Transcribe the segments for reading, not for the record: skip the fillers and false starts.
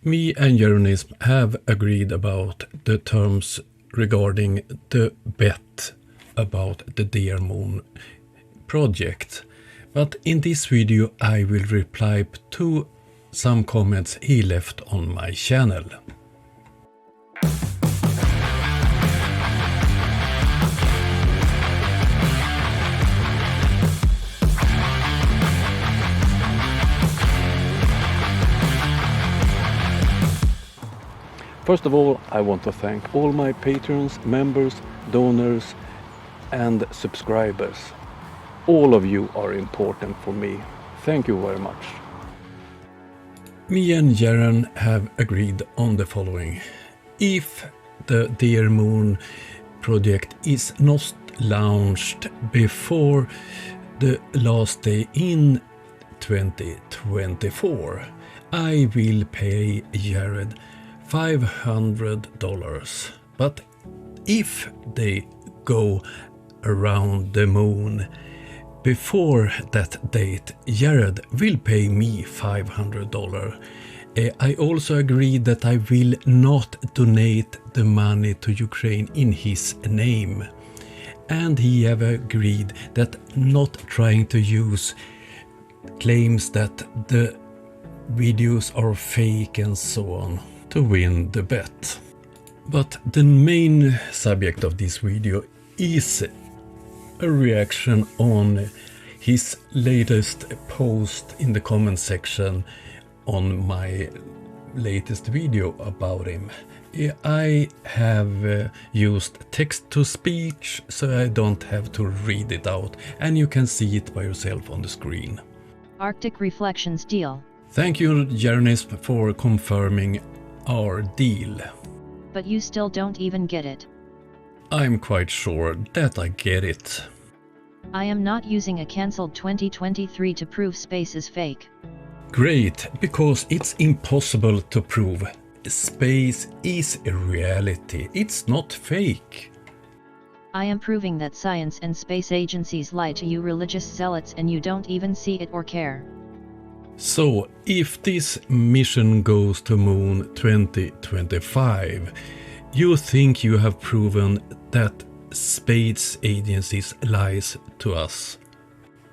Me and Jeranism have agreed about the terms regarding the bet about the Dear Moon project. But in this video I will reply to some comments he left on my channel. First of all, I want to thank all my patrons, members, donors and subscribers. All of you are important for me. Thank you very much. Me and Jeran have agreed on the following. If the Dear Moon project is not launched before the last day in 2024, I will pay Jared $500. But if they go around the moon before that date, Jared will pay me $500. I also agreed that I will not donate the money to Ukraine in his name. And he have agreed that not trying to use claims that the videos are fake and so on to win the bet. But the main subject of this video is a reaction on his latest post in the comment section on my latest video about him. I have used text-to-speech so I don't have to read it out, and you can see it by yourself on the screen. Arctic Reflections deal. Thank you, Jeranism, for confirming our deal. But you still don't even get it. I'm quite sure that I get it. I am not using a cancelled 2023 to prove space is fake. Great, because it's impossible to prove. Space is a reality, it's not fake. I am proving that science and space agencies lie to you religious zealots and you don't even see it or care. So, if this mission goes to Moon 2025, you think you have proven that space agencies lies to us.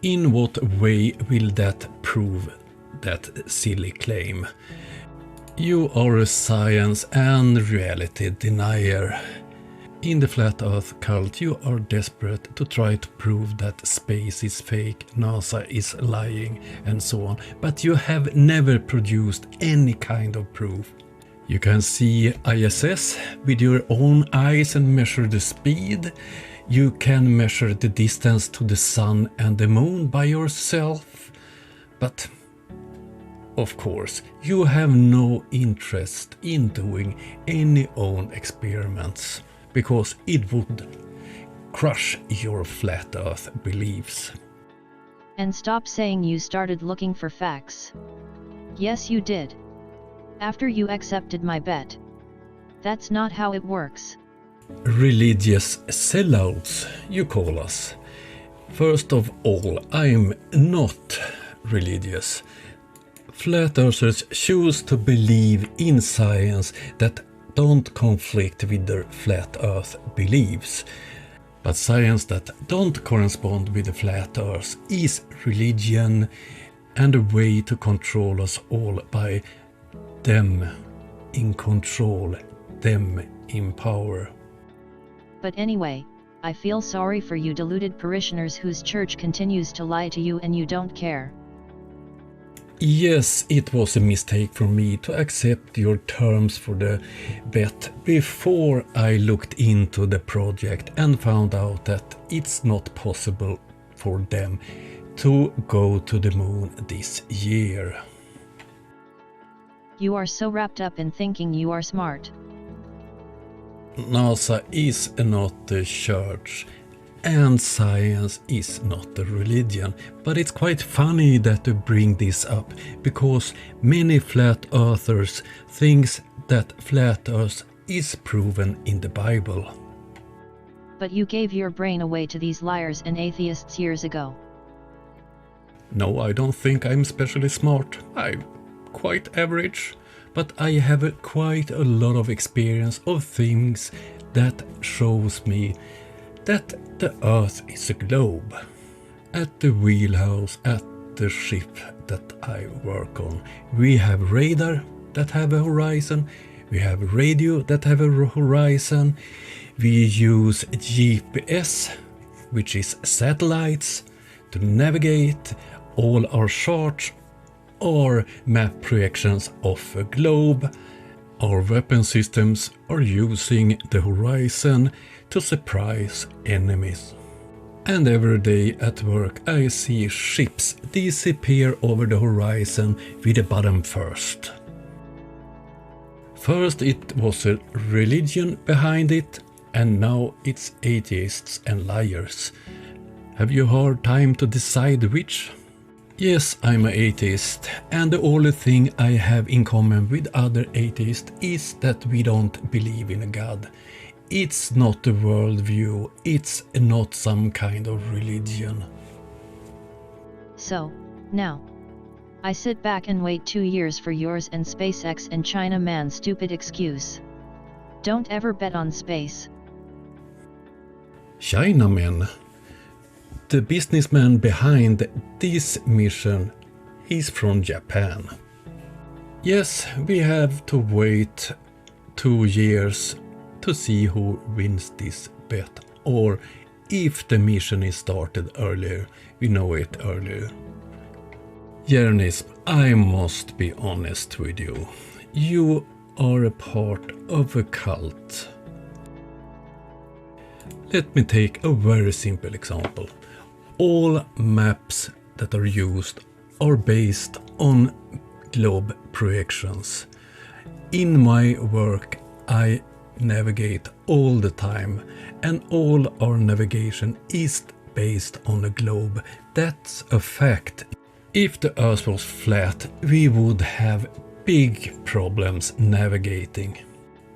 In what way will that prove that silly claim? You are a science and reality denier. In the Flat Earth cult, you are desperate to try to prove that space is fake, NASA is lying, and so on, but you have never produced any kind of proof. You can see ISS with your own eyes and measure the speed. You can measure the distance to the sun and the moon by yourself. But, of course, you have no interest in doing any own experiments, because it would crush your flat earth beliefs. And stop saying you started looking for facts. Yes, you did. After you accepted my bet. That's not how it works. Religious sellouts, you call us. First of all, I'm not religious. Flat earthers choose to believe in science that don't conflict with their flat earth beliefs. But science that don't correspond with the flat earth is religion and a way to control us all by them in control, them in power. But anyway, I feel sorry for you deluded parishioners whose church continues to lie to you and you don't care. Yes, it was a mistake for me to accept your terms for the bet before I looked into the project and found out that it's not possible for them to go to the moon this year. You are so wrapped up in thinking you are smart. NASA is not the church and science is not a religion, but it's quite funny that you bring this up because many flat earthers think that flat earth is proven in the Bible. But you gave your brain away to these liars and atheists years ago. No, I don't think I'm especially smart. I'm quite average. but I have quite a lot of experience of things that shows me that the Earth is a globe. At the wheelhouse at the ship that I work on, we have radar that have a horizon, we have radio that have a horizon, we use GPS, which is satellites, to navigate all our charts or map projections of a globe. Our weapon systems are using the horizon to surprise enemies. And every day at work I see ships disappear over the horizon with a button first. First it was a religion behind it, and now it's atheists and liars. Have you hard time to decide which? Yes, I'm an atheist, and the only thing I have in common with other atheists is that we don't believe in a God. It's not a worldview, it's not some kind of religion. So, now, I sit back and wait 2 years for yours and SpaceX and China man's stupid excuse. Don't ever bet on space. Chinaman. The businessman behind this mission is from Japan. Yes, we have to wait 2 years to see who wins this bet, or if the mission is started earlier, we know it earlier. Jeranism, I must be honest with you. You are a part of a cult. Let me take a very simple example. All maps that are used are based on globe projections. In my work, I navigate all the time, and all our navigation is based on a globe. That's a fact. If the Earth was flat, we would have big problems navigating.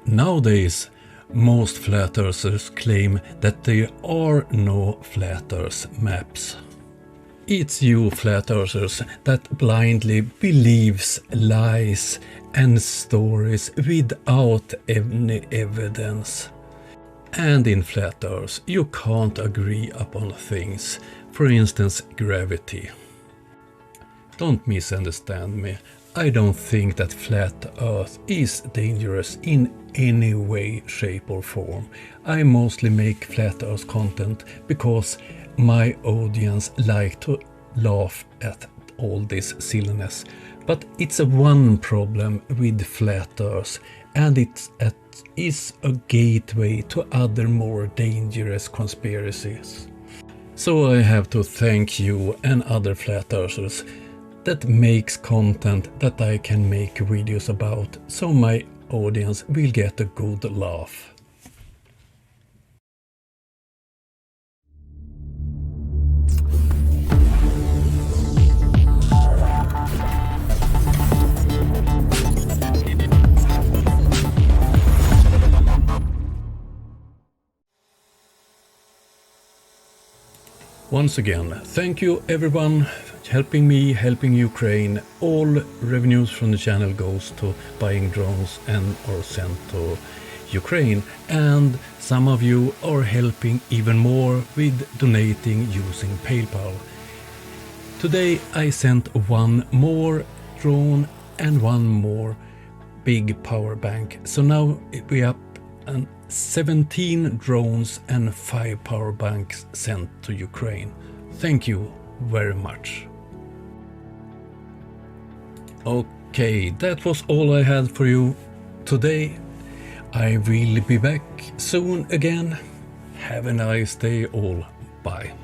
Nowadays, most flat earthers claim that there are no flat earth maps. It's you flat earthers that blindly believes lies and stories without any evidence. And in flat earth you can't agree upon things, for instance gravity. Don't misunderstand me. I don't think that flat earth is dangerous in any way, shape or form. I mostly make flat earth content because my audience like to laugh at all this silliness. But it's a one problem with flat earth, and it is a gateway to other more dangerous conspiracies. So I have to thank you and other flat earthers that makes content that I can make videos about, so my audience will get a good laugh. Once again, thank you everyone helping me, helping Ukraine. All revenues from the channel goes to buying drones and are sent to Ukraine, and some of you are helping even more with donating using PayPal. Today I sent one more drone and one more big power bank, so now we up 17 drones and 5 power banks sent to Ukraine. Thank you very much. Okay, that was all I had for you today. I will be back soon again. Have a nice day all. Bye.